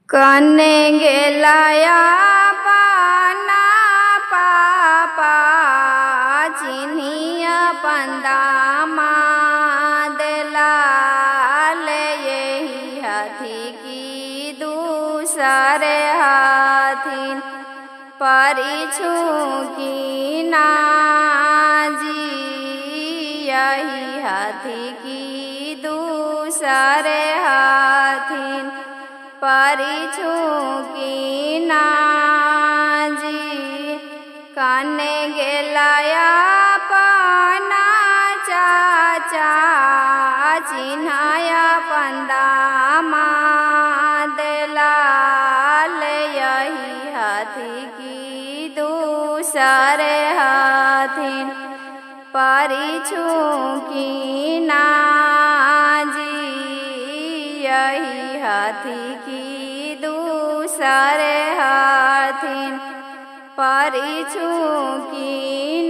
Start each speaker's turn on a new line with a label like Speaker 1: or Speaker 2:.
Speaker 1: कने गेलाया पाना पापा चिन्हिया पंदामा दलाले यही हाथी की दूसरे हाथीन परिछु की नाजी यही हाथी की दूसरे हाथीन परिछु की नाजी कने गेलाया पना चाचा चिन्हाया पंदामा दलाल यही हाथी की दूसरे हाथीन परिछु की नाजी यही हाथी की दूसरे हाथीन परिछु की